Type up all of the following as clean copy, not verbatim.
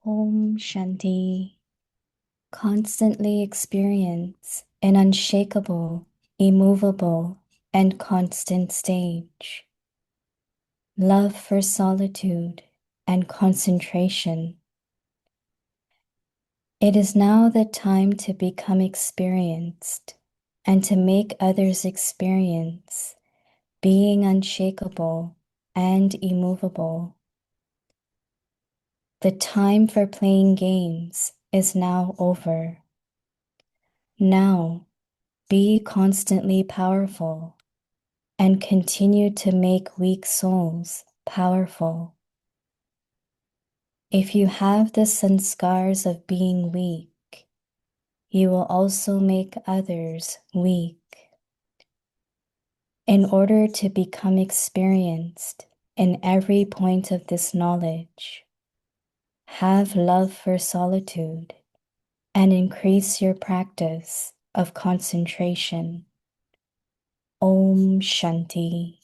Om Shanti. Constantly experience an unshakable, immovable, and constant stage. Love for solitude and concentration. It is now the time to become experienced and to make others experience being unshakable and immovable. The time for playing games is now over. Now, be constantly powerful and continue to make weak souls powerful. If you have the sanskars of being weak, you will also make others weak. In order to become experienced in every point of this knowledge, have love for solitude and increase your practice of concentration. Om Shanti.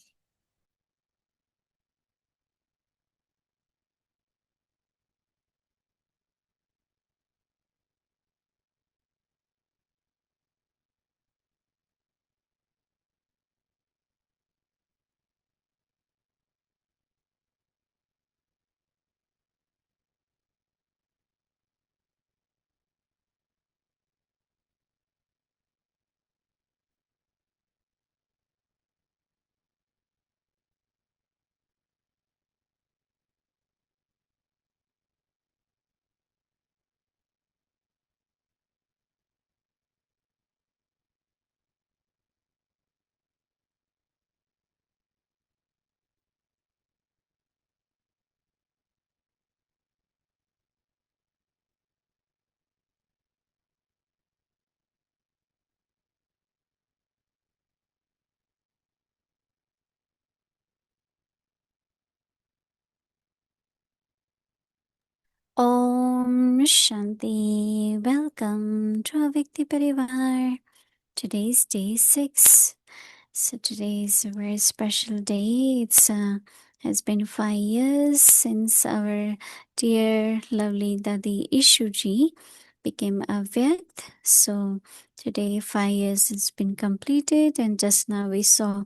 Om Shanti. Welcome to Avikti Parivar. Today's day 6. So today is a very special day. It's has been 5 years since our dear lovely Dadi Ishuji became Avyakt. So today 5 years has been completed, and just now we saw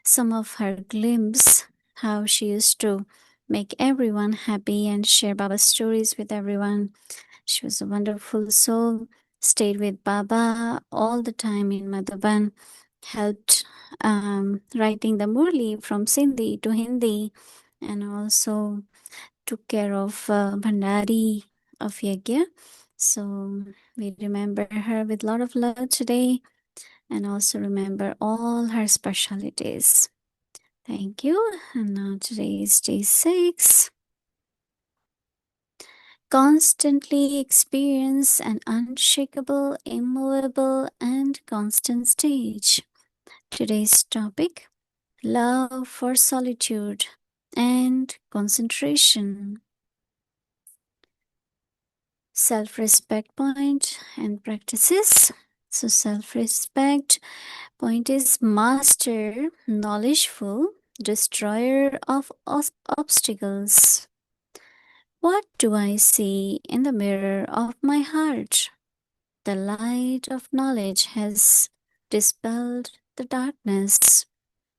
some of her glimpse how she used to make everyone happy and share Baba's stories with everyone. She was a wonderful soul, stayed with Baba all the time in Madhaban, helped writing the Murli from Sindhi to Hindi, and also took care of Bhandari of Yagya. So we remember her with a lot of love today, and also remember all her specialities. Thank you. And now today is day 6. Constantly experience an unshakable, immovable, and constant stage. Today's topic: love for solitude and concentration. Self respect point and practices. So, self respect point is master, knowledgeful, destroyer of obstacles. What do I see in the mirror of my heart? The light of knowledge has dispelled the darkness.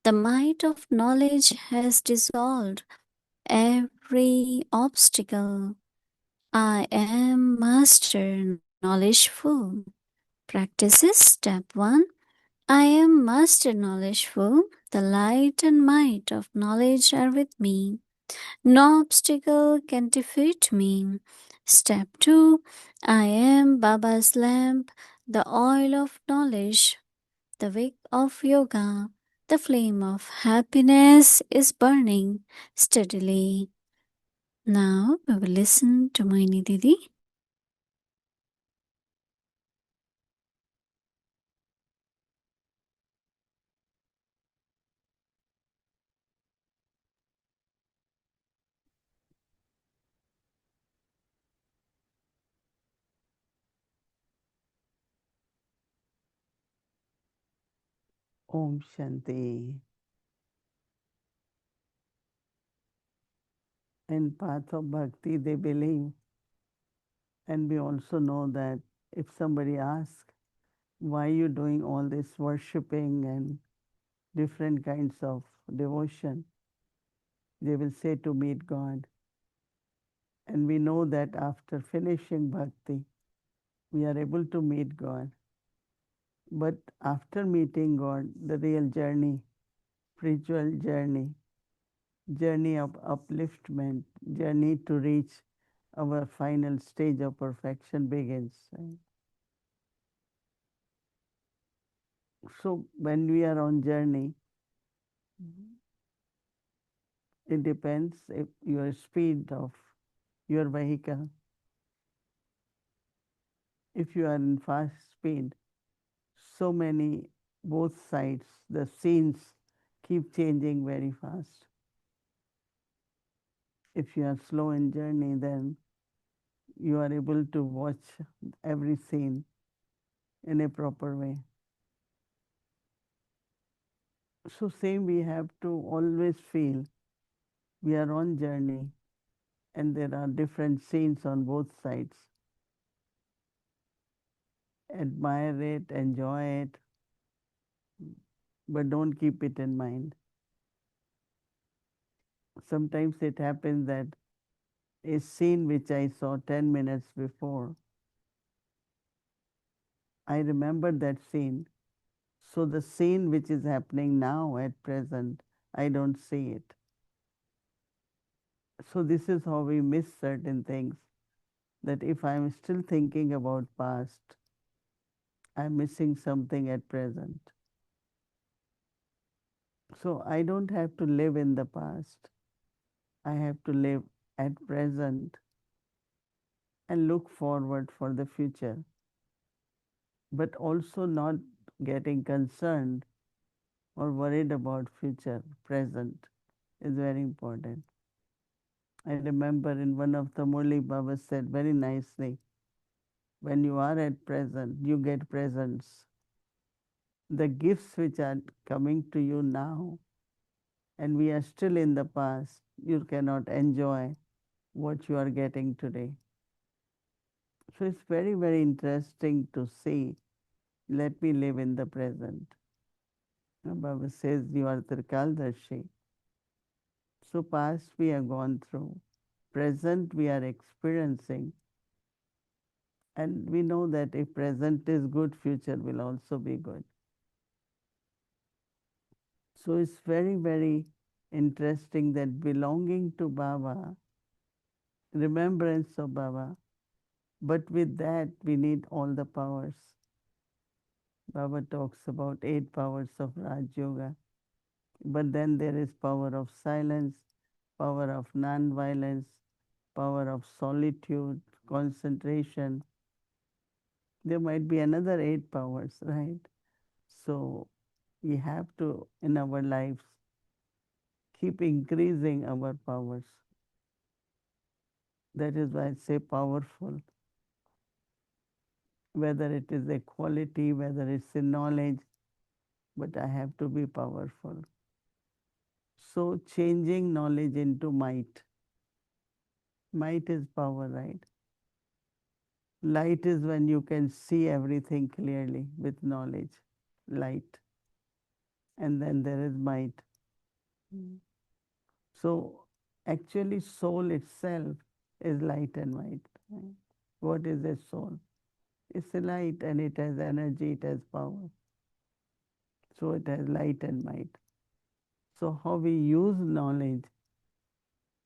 The might of knowledge has dissolved every obstacle. I am master knowledgeful. Practices step 1. I am master knowledgeful. The light and might of knowledge are with me. No obstacle can defeat me. Step 2. I am Baba's lamp, the oil of knowledge, the wick of yoga. The flame of happiness is burning steadily. Now we will listen to Mohini Didi. Om Shanti. In path of bhakti, they believe And we also know that if somebody asks, why you doing all this worshipping and different kinds of devotion, they will say to meet God. And we know that after finishing bhakti, we are able to meet God. But after meeting God, the real journey, spiritual journey, journey of upliftment, journey to reach our final stage of perfection begins. Right? So when we are on journey, it depends if your speed of your vehicle. If you are in fast speed, so many both sides, the scenes keep changing very fast. If you are slow in journey, then you are able to watch every scene in a proper way. So same we have to always feel we are on journey and there are different scenes on both sides. Admire it, enjoy it, but don't keep it in mind. Sometimes it happens that a scene which I saw 10 minutes before, I remember that scene. So the scene which is happening now at present, I don't see it. So this is how we miss certain things. That if I'm still thinking about past, I'm missing something at present. So I don't have to live in the past. I have to live at present and look forward for the future. But also not getting concerned or worried about future. Present is very important. I remember in one of the Murli Baba said very nicely, when you are at present, you get presents. The gifts which are coming to you now, and we are still in the past, you cannot enjoy what you are getting today. So it's very, very interesting to see. Let me live in the present. Baba says you are Trikaldarshi. So past we have gone through. Present we are experiencing. And we know that if present is good, future will also be good. So it's very, very interesting that belonging to Baba, remembrance of Baba, but with that we need all the powers. Baba talks about 8 powers of Raj Yoga, but then there is power of silence, power of non-violence, power of solitude, concentration. There might be another 8 powers, right? So we have to, in our lives, keep increasing our powers. That is why I say powerful. Whether it is a quality, whether it's a knowledge, but I have to be powerful. So changing knowledge into might. Might is power, right? Light is when you can see everything clearly with knowledge. Light. And then there is might. Mm. So actually soul itself is light and might. Right? What is a soul? It's a light and it has energy, it has power. So it has light and might. So how we use knowledge,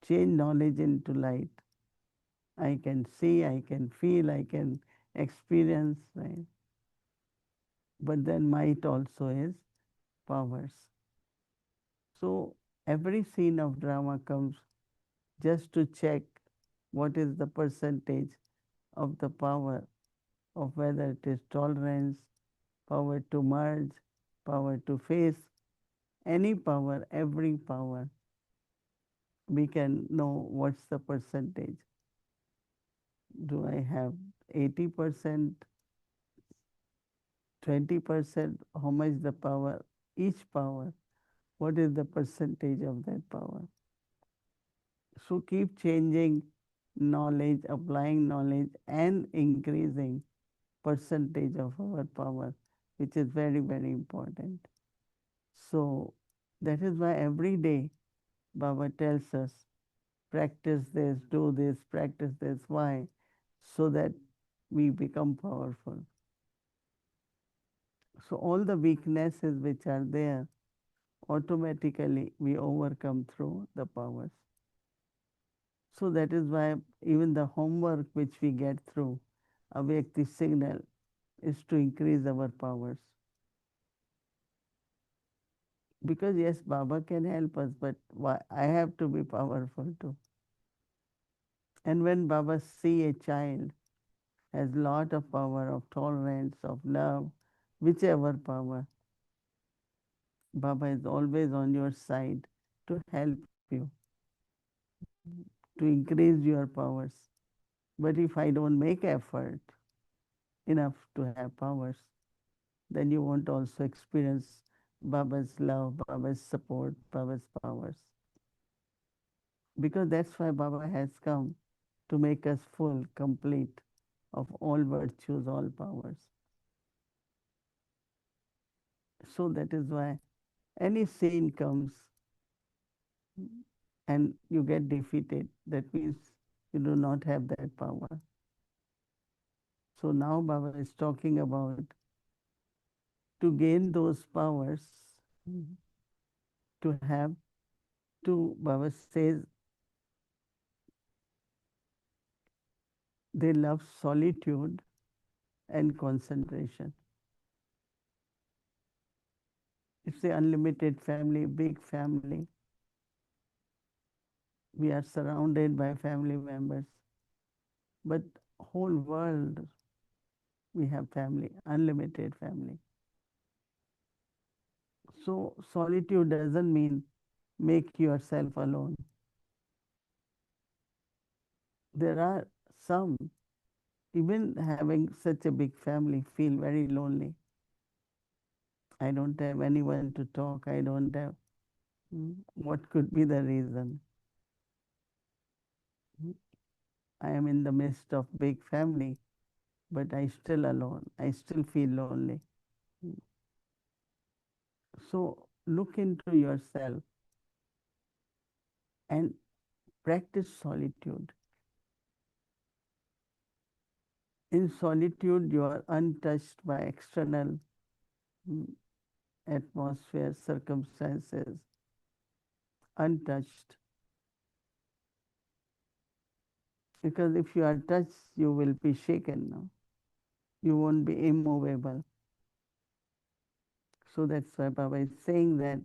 change knowledge into light. I can see, I can feel, I can experience, right? But then might also is powers. So every scene of drama comes just to check what is the percentage of the power of whether it is tolerance, power to merge, power to face, any power, every power, we can know what's the percentage. Do I have 80%, 20%? How much the power? Each power, what is the percentage of that power? So keep changing knowledge, applying knowledge, and increasing percentage of our power, which is very, very important. So that is why every day Baba tells us, practice this, do this, practice this. Why? So that we become powerful. So all the weaknesses which are there, automatically we overcome through the powers. So that is why even the homework which we get through awake the signal is to increase our powers. Because yes, Baba can help us, but why I have to be powerful too. And when Baba see a child has lot of power of tolerance, of love, whichever power, Baba is always on your side to help you, to increase your powers. But if I don't make effort enough to have powers, then you won't also experience Baba's love, Baba's support, Baba's powers. Because that's why Baba has come to make us full, complete of all virtues, all powers. So that is why any sin comes and you get defeated, that means you do not have that power. So now Baba is talking about to gain those powers, to have, to Baba says they love solitude and concentration. It's the unlimited family, big family. We are surrounded by family members. But whole world we have family, unlimited family. So solitude doesn't mean make yourself alone. There are some, even having such a big family, feel very lonely. I don't have anyone to talk. I don't have. What could be the reason? I am in the midst of big family, but I still alone. I still feel lonely. So look into yourself and practice solitude. In solitude, you are untouched by external atmosphere, circumstances, untouched. Because if you are touched, you will be shaken now. You won't be immovable. So that's why Baba is saying that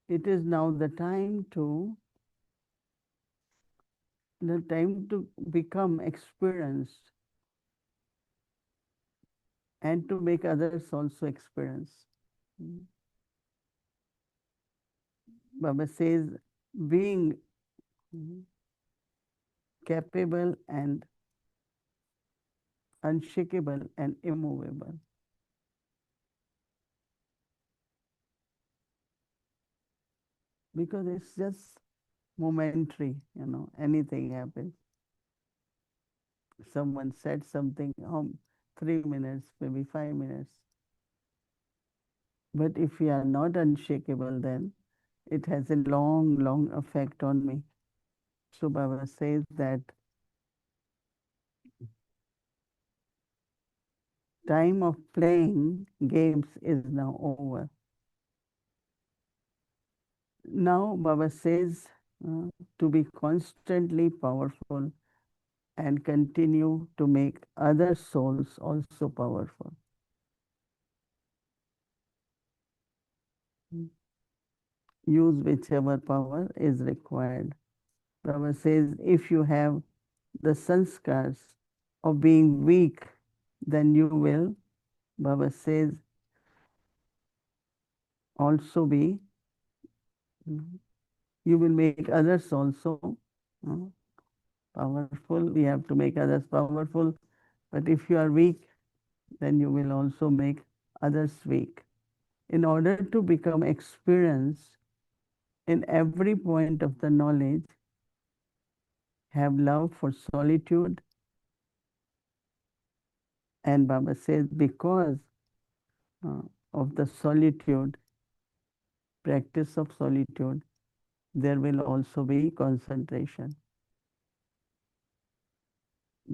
it is now the time to become experienced and to make others also experience. Baba says being capable and unshakable and immovable. Because it's just momentary, anything happens. Someone said something, 3 minutes, maybe 5 minutes. But if we are not unshakable, then it has a long, long effect on me. So Baba says that time of playing games is now over. Now Baba says to be constantly powerful and continue to make other souls also powerful. Use whichever power is required. Baba says if you have the sanskars of being weak, then you will, Baba says, also be, you will make others also powerful. We have to make others powerful. But if you are weak, then you will also make others weak. In order to become experienced in every point of the knowledge, have love for solitude. And Baba says, because uh, of the solitude, practice of solitude, there will also be concentration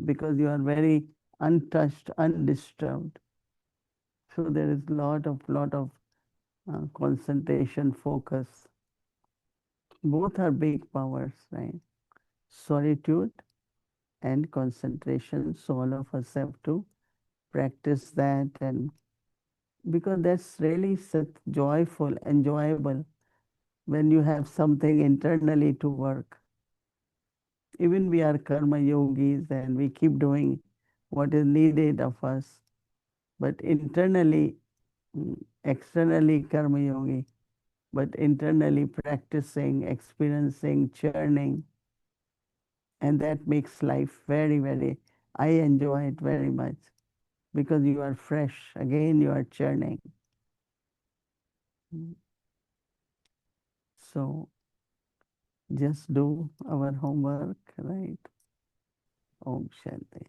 because you are very untouched, undisturbed. So there is lot of concentration, focus. Both are big powers, right? Solitude and concentration. So all of us have to practice that, and because that's really such joyful, enjoyable when you have something internally to work. Even we are karma yogis and we keep doing what is needed of us, but internally, externally karma yogi, but internally practicing, experiencing, churning, and that makes life very, very, I enjoy it very much because you are fresh. Again, you are churning. Mm. So just do our homework, right? Om Shanti.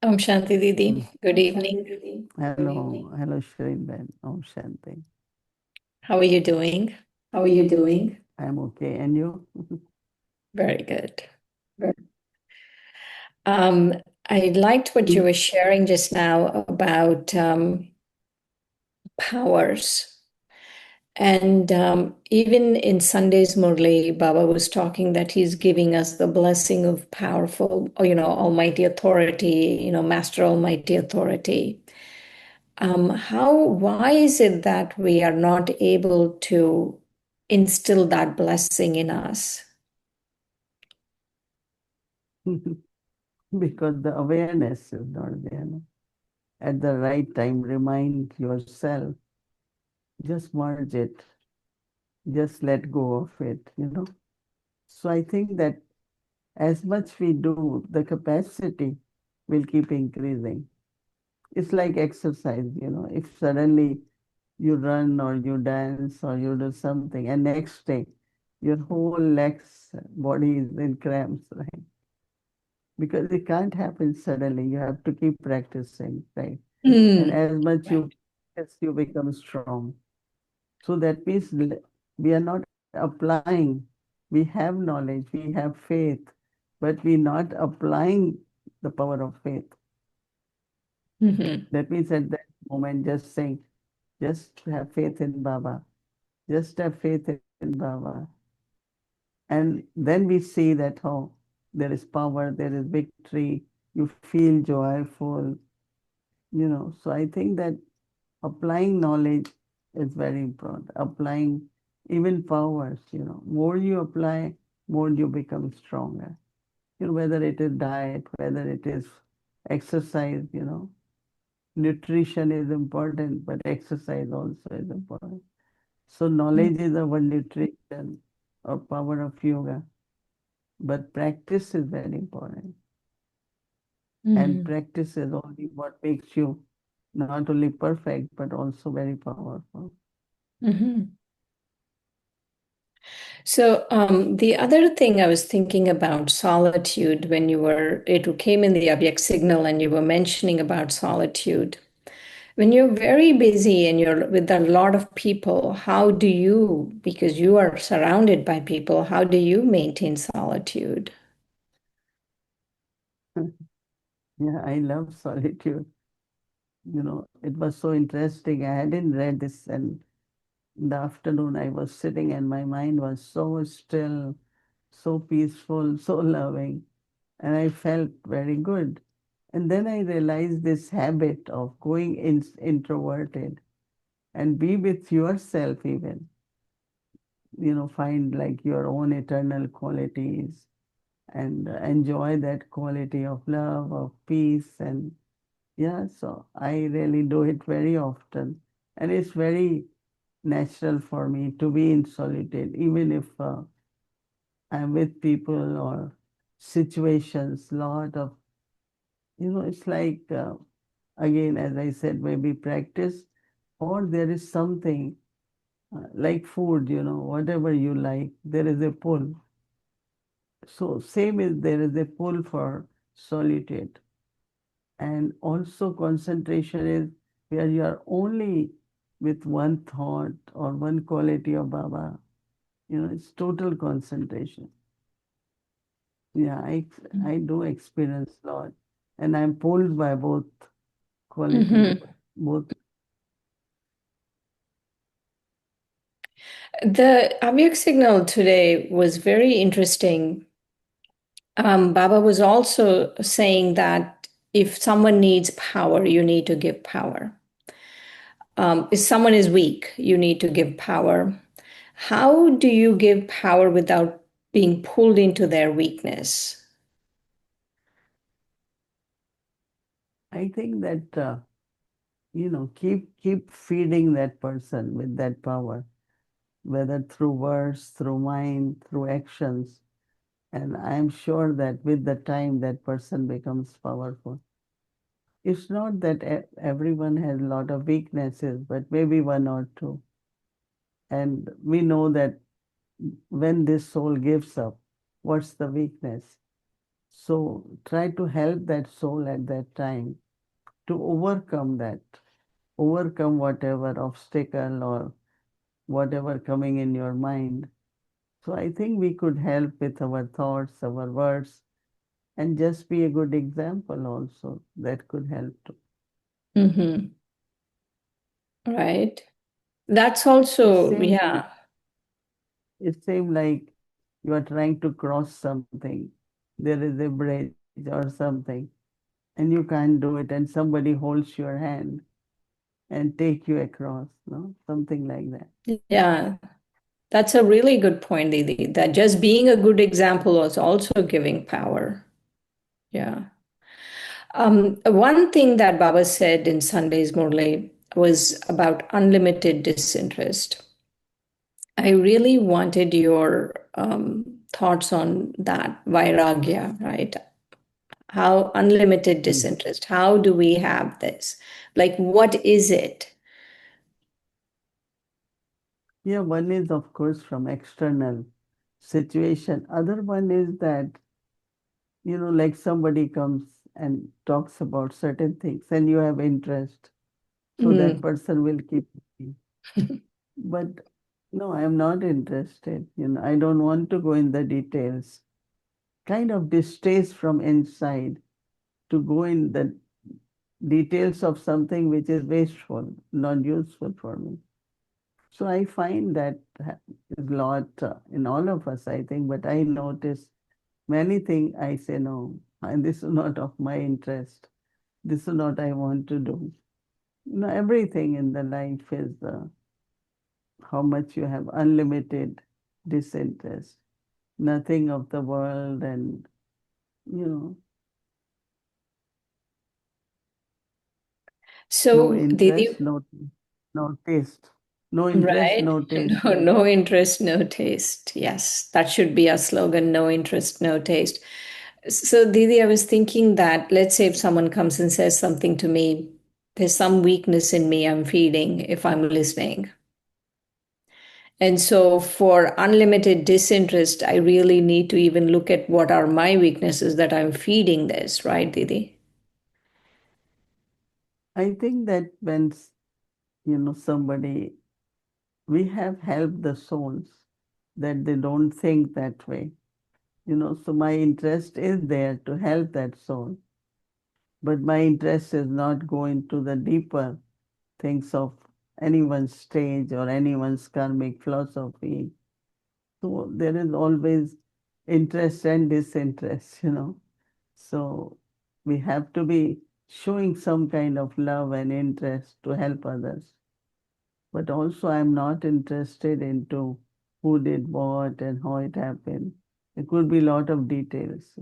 Om Shanti Didi. Good Om Shanti, evening. Didi. Hello, Shrin Ben. Om Shanti. How are you doing? How are you doing? I'm okay. And you? Very good. Good. I liked what you Mm. were sharing just now about powers. And even in Sunday's Murli, Baba was talking that he's giving us the blessing of powerful, almighty authority, master almighty authority. Why is it that we are not able to instill that blessing in us? Because the awareness is not there. No? At the right time, remind yourself, just merge it, just let go of it. So I think that as much we do, the capacity will keep increasing. It's like exercise. If suddenly you run or you dance or you do something, and next day your whole legs, body is in cramps, right? Because it can't happen suddenly. You have to keep practicing, right? And Mm, as much right. you practice, you become strong. So that means we are not applying. We have knowledge, we have faith, but we're not applying the power of faith. Mhm. That means at that moment, just saying, just have faith in Baba, just have faith in Baba. And then we see that how there is power, there is victory, you feel joyful. So I think that applying knowledge is very important. Applying even powers, more you apply, more you become stronger. Whether it is diet, whether it is exercise. Nutrition is important, but exercise also is important. So knowledge is our nutrition or power of yoga, but practice is very important. And Mhm. practice is only what makes you not only perfect, but also very powerful. Mhm. So the other thing I was thinking about solitude when it came in the object signal and you were mentioning about solitude. When you're very busy and you're with a lot of people, how do you, because you are surrounded by people, how do you maintain solitude? Yeah, I love solitude. It was so interesting. I hadn't read this, and in the afternoon I was sitting and my mind was so still, so peaceful, so loving, and I felt very good. And then I realized this habit of going introverted and be with yourself even, find like your own eternal qualities and enjoy that quality of love, of peace. And yeah, so I really do it very often. And it's very natural for me to be in solitude, even if I'm with people or situations, lot of, it's like, again, as I said, maybe practice, or there is something like food, whatever you like, there is a pull. So same is there is a pull for solitude. And also concentration is where you are only with one thought or one quality of Baba. It's total concentration. Yeah, I do experience a lot. And I'm pulled by both qualities, Mm-hmm. both. The Avyak signal today was very interesting. Baba was also saying that if someone needs power, you need to give power. If someone is weak, you need to give power. How do you give power without being pulled into their weakness? I think that keep feeding that person with that power, whether through words, through mind, through actions. And I'm sure that with the time that person becomes powerful. It's not that everyone has a lot of weaknesses, but maybe one or two. And we know that when this soul gives up, what's the weakness? So try to help that soul at that time to overcome that, overcome whatever obstacle or whatever coming in your mind. So I think we could help with our thoughts, our words, and just be a good example also. That could help too. Mm-hmm. Right. That's It also, seems yeah. like you are trying to cross something. There is a bridge or something, and you can't do it, and somebody holds your hand and take you across, no? Something like that. Yeah. That's a really good point, Didi, that just being a good example was also giving power. Yeah. One thing that Baba said in Sunday's Murli was about unlimited disinterest. I really wanted your thoughts on that, vairagya, right? How unlimited Hmm. disinterest, how do we have this? Like, what is it? Yeah, one is of course from external situation. Other one is that, like somebody comes and talks about certain things and you have interest. So that Mm. person will keep talking. But no, I am not interested. I don't want to go in the details. Kind of distaste from inside to go in the details of something which is wasteful, not useful for me. So I find that is a lot in all of us, I think, but I notice many things I say no, and this is not of my interest. This is not I want to do. Everything in the life is how much you have unlimited disinterest, nothing of the world, and you no So, Didi, interest, no taste. No interest, right? no taste. No, no interest, no taste. Yes, that should be our slogan, no interest, no taste. So, Didi, I was thinking that let's say if someone comes and says something to me, there's some weakness in me I'm feeding if I'm listening. And so, for unlimited disinterest, I really need to even look at what are my weaknesses that I'm feeding this, right, Didi? I think that when somebody, we have helped the souls that they don't think that way. So my interest is there to help that soul, but my interest is not going to the deeper things of anyone's stage or anyone's karmic philosophy. So there is always interest and disinterest. So we have to be showing some kind of love and interest to help others. But also I'm not interested into who did what and how it happened. It could be a lot of details.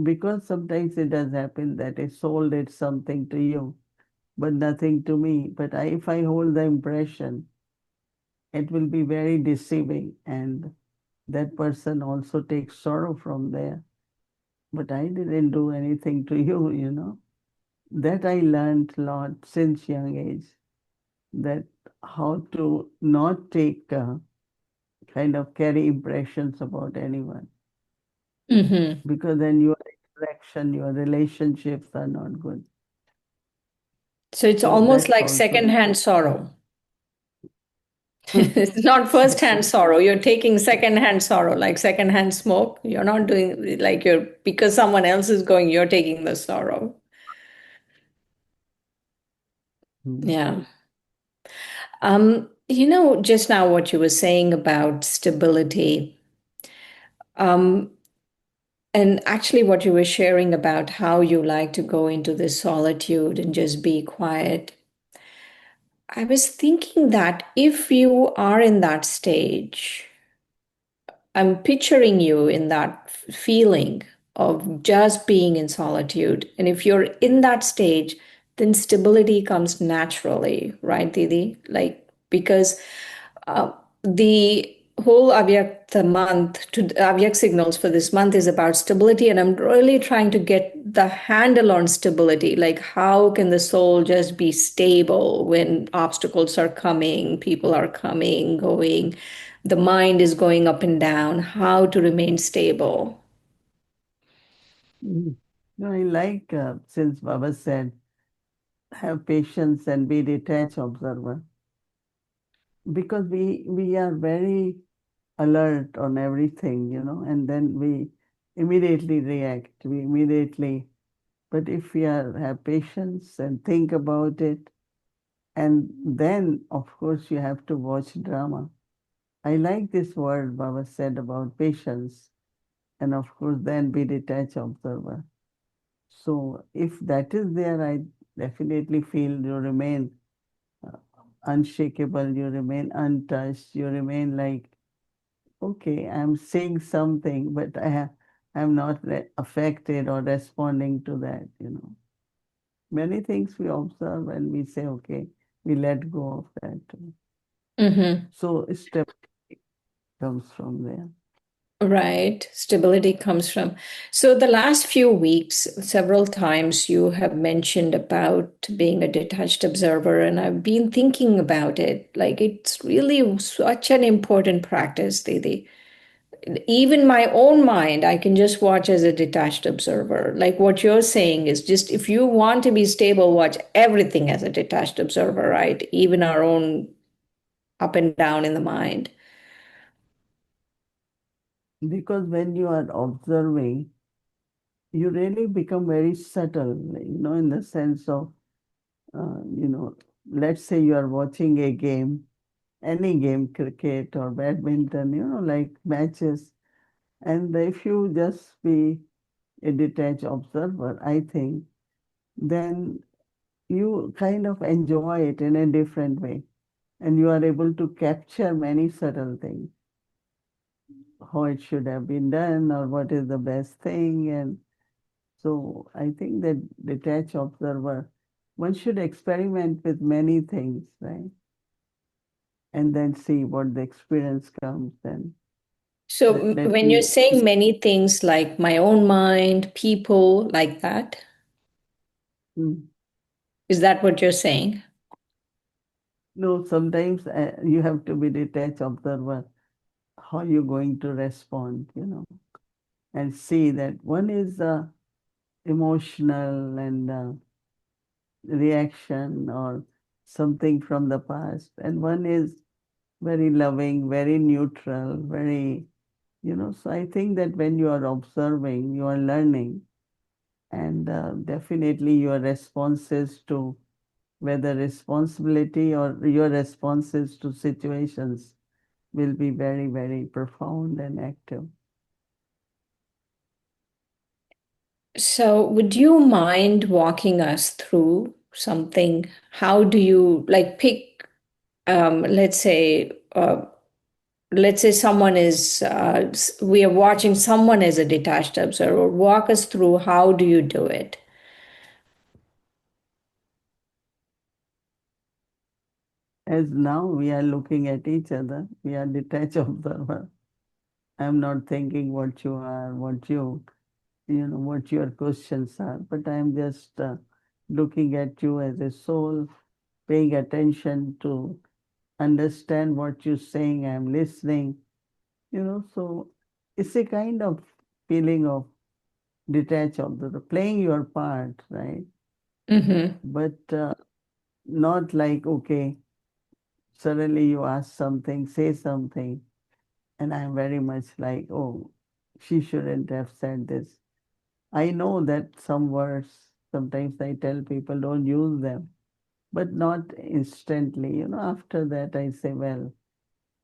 Because sometimes it does happen that a soul did something to you, but nothing to me. But if I hold the impression, it will be very deceiving, and that person also takes sorrow from there. But I didn't do anything to you. That I learned a lot since young age, that how to not take kind of carry impressions about anyone, Mm-hmm. because then your interaction, your relationships are not good. So it's So almost that's like also secondhand sorrow. It's not first-hand sorrow. You're taking second-hand sorrow, like second-hand smoke. You're not doing like you're because someone else is going, you're taking the sorrow. Mm. Yeah. Just now what you were saying about stability, um, and actually what you were sharing about how you like to go into this solitude and just be quiet. I was thinking that if you are in that stage, I'm picturing you in that feeling of just being in solitude. And if you're in that stage, then stability comes naturally, right, Didi? Like, because the whole Avyakta month, to Avyak signals for this month is about stability. And I'm really trying to get the handle on stability. Like, how can the soul just be stable when obstacles are coming, people are coming, going, the mind is going up and down, how to remain stable? Mm. No, I like, since Baba said, have patience and be detached observer, because we are very alert on everything, and then we immediately react. We immediately, but if we have patience and think about it, and then of course you have to watch drama. I like this word Baba said about patience, and of course then be detached observer. So if that is there, I definitely feel you remain uh, unshakable, you remain untouched, you remain like, okay, I'm seeing something, but I'm not affected or responding to that. Many things we observe and we say, okay, we let go of that. Mm-hmm. So step comes from there. Right. Stability comes from. So, the last few weeks, several times you have mentioned about being a detached observer, and I've been thinking about it. Like, it's really such an important practice, Didi. Even my own mind, I can just watch as a detached observer. Like what you're saying is just if you want to be stable, watch everything as a detached observer, right? Even our own up and down in the mind. Because when you are observing, you really become very subtle, in the sense of, let's say you are watching a game, any game, cricket or badminton, like matches. And if you just be a detached observer, I think, then you kind of enjoy it in a different way. And you are able to capture many subtle things, how it should have been done or what is the best thing. And so I think that detached observer, one should experiment with many things, right? And then see what the experience comes. Then So let when you're me. saying many things like my own mind, people, like that, Mm. is that what you're saying? No, sometimes you have to be detached observer, how you're going to respond, and see that one is emotional and reaction or something from the past, and one is very loving, very neutral, so I think that when you are observing, you are learning, and definitely your responses to whether responsibility or your responses to situations will be very, very profound and active. So would you mind walking us through something? How do you like pick, let's say, someone is we are watching someone as a detached observer. Walk us through how do you do it? As now we are looking at each other, we are detached observer. I'm not thinking what you are, what your questions are, but I'm just looking at you as a soul, paying attention to understand what you're saying, I'm listening, so it's a kind of feeling of detach observer, playing your part, right? Mm-hmm. But not like, okay, suddenly you ask something, say something, and I'm very much like, oh, she shouldn't have said this. I know that some words, sometimes I tell people don't use them, but not instantly. After that, I say, well,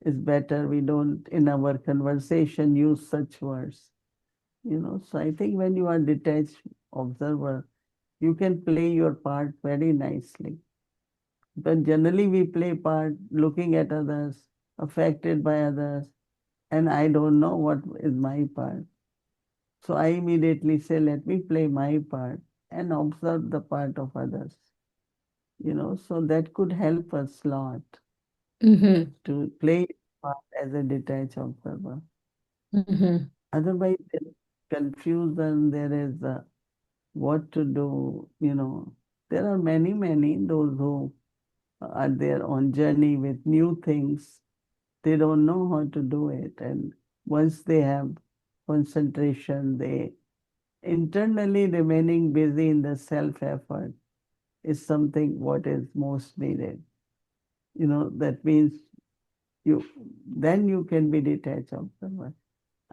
it's better we don't, in our conversation, use such words. So I think when you are detached observer, you can play your part very nicely. But generally, we play part looking at others, affected by others, and I don't know what is my part. So I immediately say, let me play my part and observe the part of others. So that could help us a lot Mm-hmm. to play part as a detached observer. Mm-hmm. Otherwise, there is confusion, there is what to do. There are many, many those who are there on journey with new things. They don't know how to do it. And once they have concentration, they internally remaining busy in the self-effort is something what is most needed. That means you then you can be detached observer.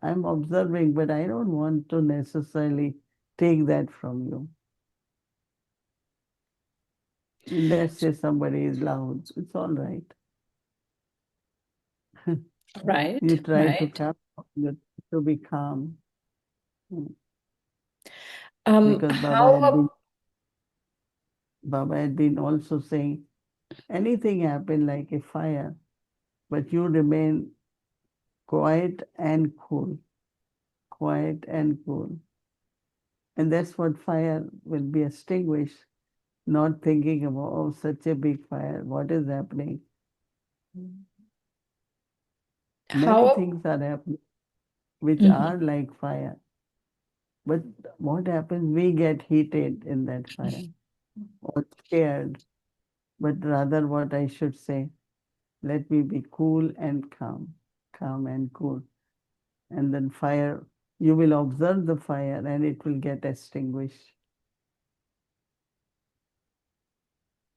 I'm observing, but I don't want to necessarily take that from you. Let's say somebody is loud. It's all right. You Right, try to right. calm, to be calm. Because How Baba had been also saying anything happen like a fire, but you remain quiet and cool, quiet and cool. And that's what fire will be extinguished, not thinking about, oh, such a big fire, what is happening? Many how things are happening which Mhm. are like fire. But what happens? We get heated in that fire or scared. But rather, what I should say, let me be cool and calm, calm and cool. And then fire, you will observe the fire and it will get extinguished.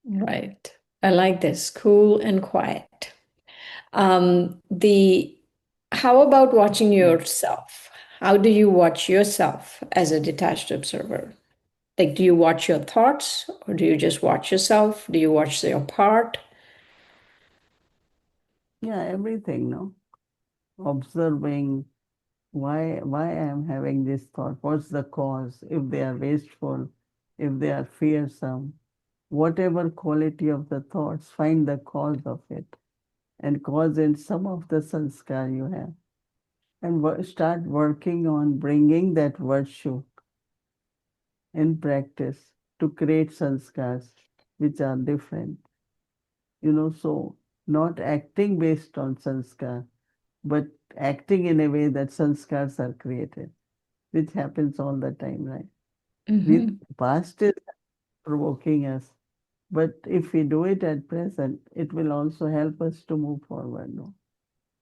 Right. I like this. Cool and quiet. The How about watching Mm. yourself? How do you watch yourself as a detached observer? Like, do you watch your thoughts or do you just watch yourself? Do you watch your part? Yeah, everything, no? Observing why I am having this thought, what's the cause, if they are wasteful, if they are fearsome, whatever quality of the thoughts, find the cause of it and cause in some of the sanskar you have. And start working on bringing that virtue in practice to create sanskars which are different. So not acting based on sanskar, but acting in a way that sanskars are created, which happens all the time, right? We Mm-hmm. past is provoking us, but if we do it at present, it will also help us to move forward. No?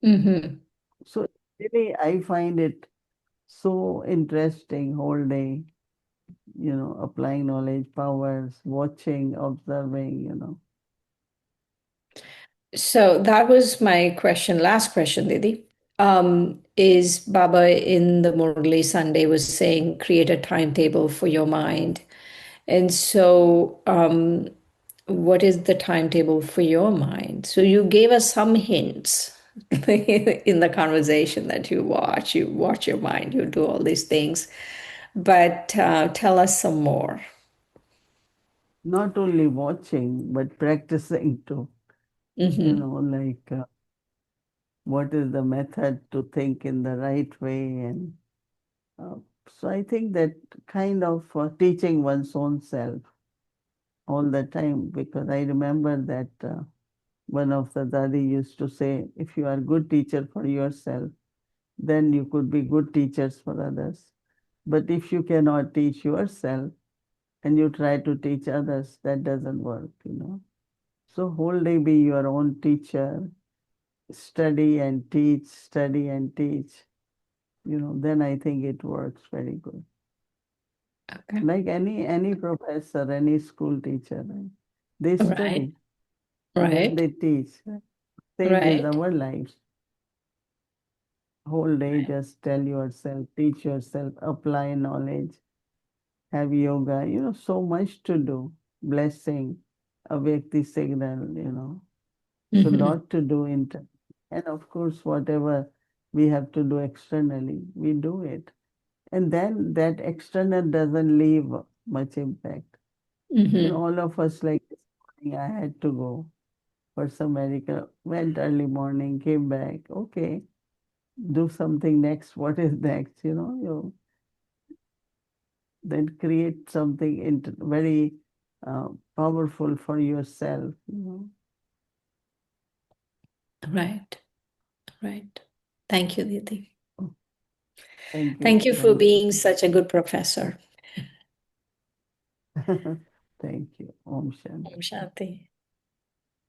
Mm-hmm. So really, I find it so interesting whole day, applying knowledge, powers, watching, observing. So that was my question, last question, Didi. Is Baba in the Murli Sunday was saying create a timetable for your mind. And so, what is the timetable for your mind? So, you gave us some hints in the conversation that you watch your mind, you do all these things. But tell us some more. Not only watching, but practicing too. Hmm. Like what is the method to think in the right way. And so I think that kind of teaching one's own self all the time, because I remember that one of the Dadi used to say, if you are good teacher for yourself, then you could be good teachers for others. But if you cannot teach yourself and you try to teach others, that doesn't work. So whole day be your own teacher, study and teach, study and teach. Then I think it works very good. Okay. Like any professor, any school teacher, right? They Right. study and then Right. they teach. Same is Right. our life. Whole day just tell yourself, teach yourself, apply knowledge, have yoga, so much to do. Blessing, awake the signal. So Mhm. lot to do and of course whatever we have to do externally, we do it. And then that external doesn't leave much impact. Mhm. All of us like this morning I had to go for some medical, went early morning, came back. Okay, do something next. What is next? You then create something very powerful for yourself. Right. Right. Thank you, Didi. Oh, thank Thank you. you for Thank you. being such a good professor. Thank you. Om Shanti. Om Shanti.